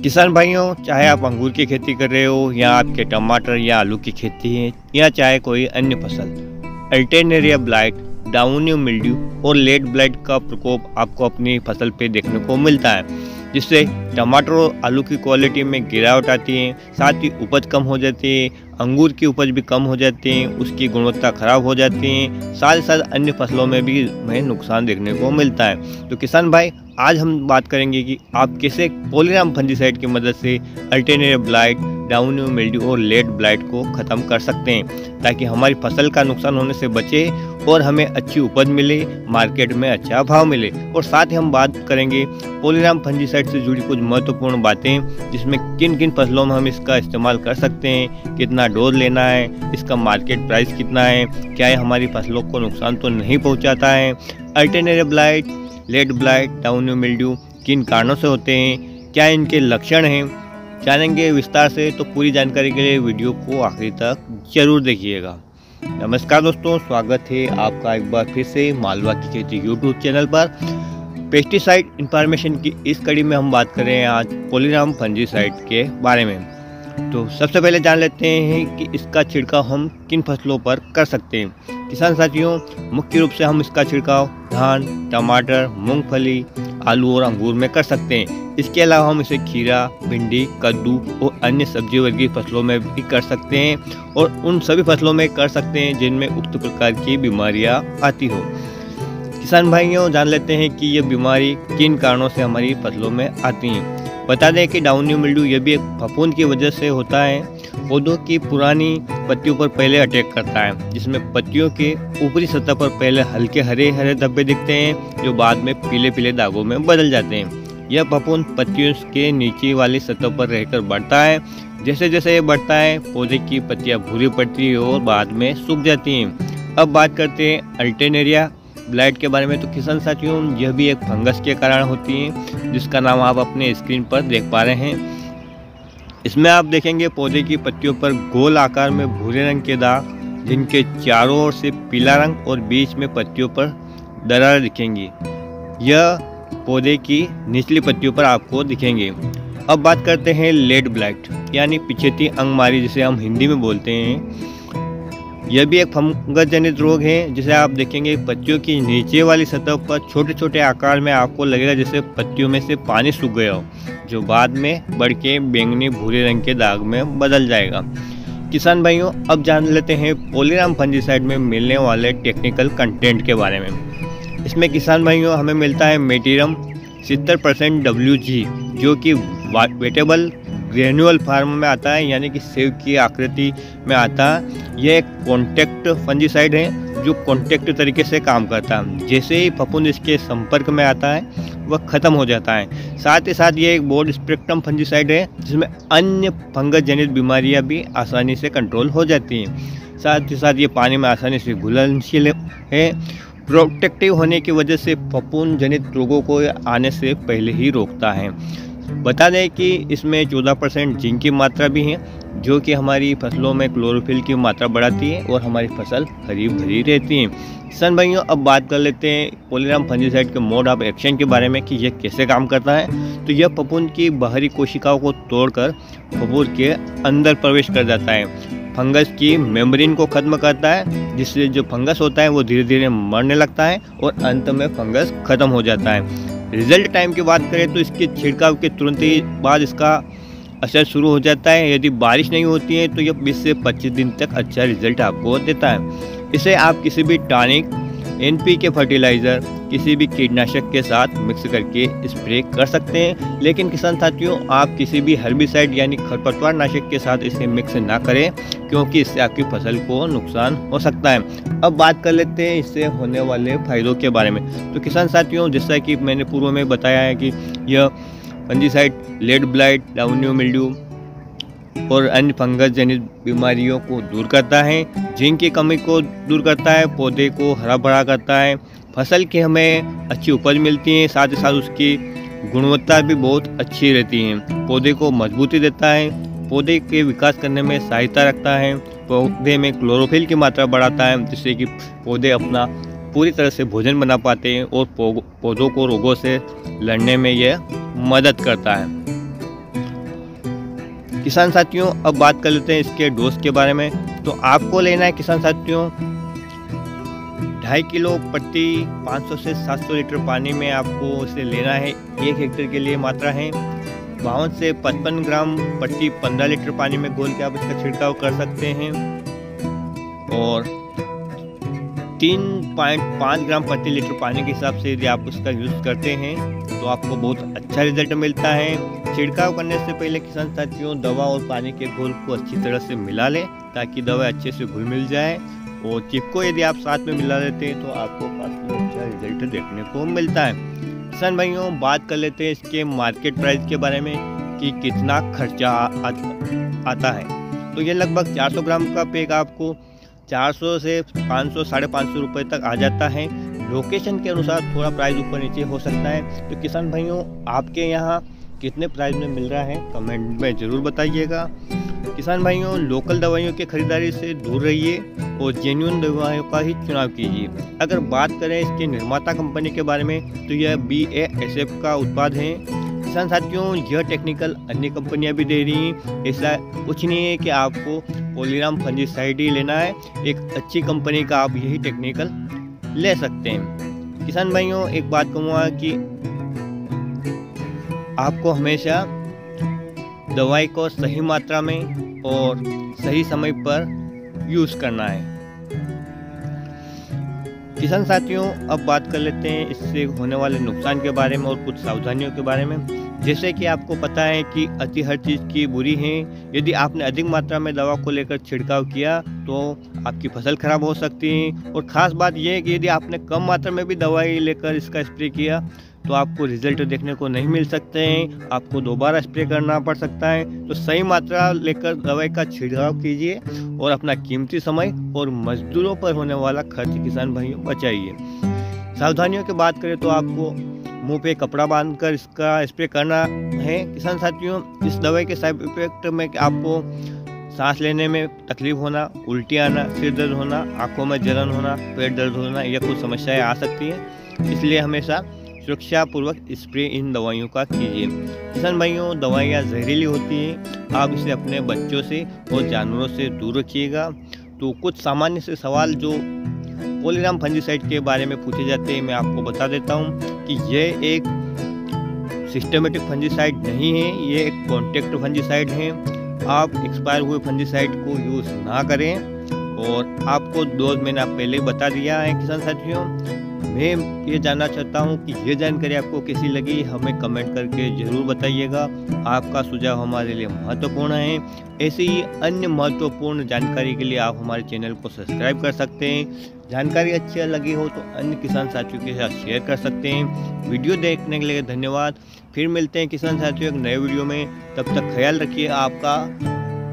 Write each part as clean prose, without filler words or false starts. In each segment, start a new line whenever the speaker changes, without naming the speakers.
किसान भाइयों, चाहे आप अंगूर की खेती कर रहे हो या आपके टमाटर या आलू की खेती है या चाहे कोई अन्य फसल, अल्टरनेरिया ब्लाइट, डाउनी मिल्ड्यू और लेट ब्लाइट का प्रकोप आपको अपनी फसल पे देखने को मिलता है, जिससे टमाटर और आलू की क्वालिटी में गिरावट आती है। साथ ही उपज कम हो जाती है, अंगूर की उपज भी कम हो जाती है, उसकी गुणवत्ता खराब हो जाती है। साथ ही साथ अन्य फसलों में भी हमें नुकसान देखने को मिलता है। तो किसान भाई, आज हम बात करेंगे कि आप कैसे पॉलीराम फंजीसाइड की मदद से अल्टरनेरिया ब्लाइट, डाउनी मिल्ड्यू और लेट ब्लाइट को ख़त्म कर सकते हैं, ताकि हमारी फसल का नुकसान होने से बचे और हमें अच्छी उपज मिले, मार्केट में अच्छा भाव मिले। और साथ ही हम बात करेंगे पॉलीराम फंजीसाइड से जुड़ी कुछ महत्वपूर्ण बातें, जिसमें किन किन फसलों में हम इसका इस्तेमाल कर सकते हैं, कितना डोज लेना है, इसका मार्केट प्राइस कितना है, क्या ये हमारी फसलों को नुकसान तो नहीं पहुँचाता है, alternaria blight, late blight, downy mildew किन कारणों से होते हैं, क्या इनके लक्षण हैं, जानेंगे विस्तार से। तो पूरी जानकारी के लिए वीडियो को आखिर तक जरूर देखिएगा। नमस्कार दोस्तों, स्वागत है आपका एक बार फिर से मालवा की खेती यूट्यूब चैनल पर। पेस्टिसाइड इंफॉर्मेशन की इस कड़ी में हम बात कर रहे हैं आज पॉलीराम फंजीसाइड के बारे में। तो सबसे पहले जान लेते हैं कि इसका छिड़काव हम किन फसलों पर कर सकते हैं। किसान साथियों, मुख्य रूप से हम इसका छिड़काव धान, टमाटर, मूंगफली, आलू और अंगूर में कर सकते हैं। इसके अलावा हम इसे खीरा, भिंडी, कद्दू और अन्य सब्जी वर्गीय फसलों में भी कर सकते हैं, और उन सभी फसलों में कर सकते हैं जिनमें उक्त प्रकार की बीमारियां आती हो। किसान भाइयों, जान लेते हैं कि ये बीमारी किन कारणों से हमारी फसलों में आती हैं। बता दें कि डाउनी मिल्ड्यू यह भी एक फफूंद की वजह से होता है। पौधों की पुरानी पत्तियों पर पहले अटैक करता है, जिसमें पत्तियों के ऊपरी सतह पर पहले हल्के हरे हरे धब्बे दिखते हैं, जो बाद में पीले पीले दागों में बदल जाते हैं। यह फफूंद पत्तियों के नीचे वाली सतह पर रहकर बढ़ता है। जैसे जैसे ये बढ़ता है, पौधे की पत्तियां भूरी पड़ती है और बाद में सूख जाती हैं। अब बात करते हैं अल्टरनेरिया ब्लाइट के बारे में। तो किसान साथियों, यह भी एक फंगस के कारण होती है, जिसका नाम आप अपने स्क्रीन पर देख पा रहे हैं। इसमें आप देखेंगे पौधे की पत्तियों पर गोल आकार में भूरे रंग के दाग, जिनके चारों ओर से पीला रंग और बीच में पत्तियों पर दरार दिखेंगी। यह पौधे की निचली पत्तियों पर आपको दिखेंगे। अब बात करते हैं लेट ब्लाइट, यानी पिछेती अंगमारी, जिसे हम हिंदी में बोलते हैं। यह भी एक फंगस जनित रोग है, जिसे आप देखेंगे पत्तियों की नीचे वाली सतह पर छोटे छोटे आकार में आपको लगेगा जैसे पत्तियों में से पानी सूख गया हो, जो बाद में बढ़ के बैंगनी भूरे रंग के दाग में बदल जाएगा। किसान भाइयों, अब जान लेते हैं पॉलीराम फंजीसाइड में मिलने वाले टेक्निकल कंटेंट के बारे में। इसमें किसान भाइयों हमें मिलता है मेटिरम 70% WG, जो कि वेटेबल ग्रेन्यूल फार्म में आता है, यानी कि सेव की आकृति में आता है। यह एक कॉन्टैक्ट फंजीसाइड है, जो कॉन्टैक्ट तरीके से काम करता है। जैसे ही फफूंद इसके संपर्क में आता है, वह खत्म हो जाता है। साथ ही साथ ये एक ब्रॉड स्पेक्ट्रम फंजीसाइड है, जिसमें अन्य फंगस जनित बीमारियां भी आसानी से कंट्रोल हो जाती हैं। साथ ही साथ ये पानी में आसानी से घुलनशील है। प्रोटेक्टिव होने की वजह से फफूंद जनित रोगों को आने से पहले ही रोकता है। बता दें कि इसमें 14% जिंक की मात्रा भी है, जो कि हमारी फसलों में क्लोरोफिल की मात्रा बढ़ाती है और हमारी फसल हरी भरी रहती है। किसान भाइयों, अब बात कर लेते हैं पॉलीराम फंजीसाइड के मोड ऑफ एक्शन के बारे में कि यह कैसे काम करता है। तो यह फफूंद की बाहरी कोशिकाओं को तोड़कर फफूंद के अंदर प्रवेश कर जाता है, फंगस की मेम्ब्रेन को खत्म करता है, जिससे जो फंगस होता है वो धीरे धीरे मरने लगता है और अंत में फंगस खत्म हो जाता है। रिजल्ट टाइम की बात करें तो इसके छिड़काव के तुरंत ही बाद इसका असर शुरू हो जाता है। यदि बारिश नहीं होती है तो यह 20 से 25 दिन तक अच्छा रिजल्ट आपको देता है। इसे आप किसी भी टॉनिक, NPK फर्टिलाइज़र, किसी भी कीटनाशक के साथ मिक्स करके स्प्रे कर सकते हैं। लेकिन किसान साथियों, आप किसी भी हर्बिसाइड यानी खरपतवार नाशक के साथ इसे मिक्स ना करें, क्योंकि इससे आपकी फसल को नुकसान हो सकता है। अब बात कर लेते हैं इससे होने वाले फायदों के बारे में। तो किसान साथियों, जैसा कि मैंने पूर्व में बताया है कि यह fungicide late blight, downy mildew और अन्य फंगस जनित बीमारियों को दूर करता है, जिंक की कमी को दूर करता है, पौधे को हरा भरा करता है, फसल की हमें अच्छी उपज मिलती है। साथ ही साथ उसकी गुणवत्ता भी बहुत अच्छी रहती है, पौधे को मजबूती देता है, पौधे के विकास करने में सहायता रखता है, पौधे में क्लोरोफिल की मात्रा बढ़ाता है, जिससे कि पौधे अपना पूरी तरह से भोजन बना पाते हैं और पौधों को रोगों से लड़ने में यह मदद करता है। किसान साथियों अब बात कर लेते हैं इसके डोज के बारे में। तो आपको लेना है किसान साथियों 2.5 किलो प्रति 500 से 700 लीटर पानी में आपको इसे लेना है। 1 हेक्टेयर के लिए मात्रा है 52 से 55 ग्राम प्रति 15 लीटर पानी में घोल के आप इसका छिड़काव कर सकते हैं। और 3.5 ग्राम प्रति लीटर पानी के हिसाब से यदि आप उसका यूज़ करते हैं तो आपको बहुत अच्छा रिजल्ट मिलता है। छिड़काव करने से पहले किसान साथियों दवा और पानी के घोल को अच्छी तरह से मिला लें ताकि दवा अच्छे से घुल मिल जाए। और चिप को यदि आप साथ में मिला लेते हैं तो आपको काफ़ी अच्छा रिजल्ट देखने को मिलता है। किसान भाइयों बात कर लेते हैं इसके मार्केट प्राइस के बारे में कि कितना खर्चा आता है। तो ये लगभग 400 ग्राम का पैक आपको 400 से 500 साढ़े 500 रुपये तक आ जाता है। लोकेशन के अनुसार थोड़ा प्राइस ऊपर नीचे हो सकता है। तो किसान भाइयों आपके यहाँ कितने प्राइस में मिल रहा है कमेंट में ज़रूर बताइएगा। किसान भाइयों लोकल दवाइयों की खरीदारी से दूर रहिए और जेन्युइन दवाइयों का ही चुनाव कीजिए। अगर बात करें इसके निर्माता कंपनी के बारे में तो यह BASF का उत्पाद है। किसान साथियों यह टेक्निकल अन्य कंपनियां भी दे रही हैं। ऐसा कुछ नहीं है कि आपको पॉलीराम फंजीसाइड ही लेना है, एक अच्छी कंपनी का आप यही टेक्निकल ले सकते हैं। किसान भाइयों एक बात कहूँगा कि आपको हमेशा दवाई को सही मात्रा में और सही समय पर यूज़ करना है। किसान साथियों अब बात कर लेते हैं इससे होने वाले नुकसान के बारे में और कुछ सावधानियों के बारे में। जैसे कि आपको पता है कि अति हर चीज़ की बुरी है। यदि आपने अधिक मात्रा में दवा को लेकर छिड़काव किया तो आपकी फसल खराब हो सकती है। और ख़ास बात यह है कि यदि आपने कम मात्रा में भी दवाई लेकर इसका स्प्रे किया तो आपको रिजल्ट देखने को नहीं मिल सकते हैं, आपको दोबारा स्प्रे करना पड़ सकता है। तो सही मात्रा लेकर दवाई का छिड़काव कीजिए और अपना कीमती समय और मजदूरों पर होने वाला खर्च किसान भाइयों बचाइए। सावधानियों की बात करें तो आपको मुंह पे कपड़ा बांधकर इसका स्प्रे करना है। किसान साथियों इस दवाई के साइड इफेक्ट में आपको सांस लेने में तकलीफ होना, उल्टी आना, सिर दर्द होना, आंखों में जलन होना, पेट दर्द होना, यह कुछ समस्याएं आ सकती हैं। इसलिए हमेशा सुरक्षापूर्वक स्प्रे इन दवाइयों का कीजिए। किसान भाइयों दवाइयाँ जहरीली होती हैं, आप इसे अपने बच्चों से और जानवरों से दूर रखिएगा। तो कुछ सामान्य से सवाल जो पॉलीराम फंजीसाइड के बारे में पूछे जाते हैं मैं आपको बता देता हूँ कि यह एक सिस्टमेटिक फंजीसाइड नहीं है, ये एक कॉन्टैक्ट फंजीसाइड है। आप एक्सपायर हुए फंजीसाइड को यूज़ ना करें और आपको डोज मैंने पहले ही बता दिया है। किसान साथियों मैं ये जानना चाहता हूँ कि ये जानकारी आपको कैसी लगी हमें कमेंट करके ज़रूर बताइएगा। आपका सुझाव हमारे लिए महत्वपूर्ण है। ऐसी ही अन्य महत्वपूर्ण जानकारी के लिए आप हमारे चैनल को सब्सक्राइब कर सकते हैं। जानकारी अच्छी लगी हो तो अन्य किसान साथियों के साथ शेयर कर सकते हैं। वीडियो देखने के लिए धन्यवाद। फिर मिलते हैं किसान साथियों एक नए वीडियो में। तब तक ख्याल रखिए आपका,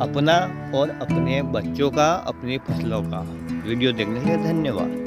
अपना और अपने बच्चों का, अपनी फसलों का। वीडियो देखने के लिए धन्यवाद।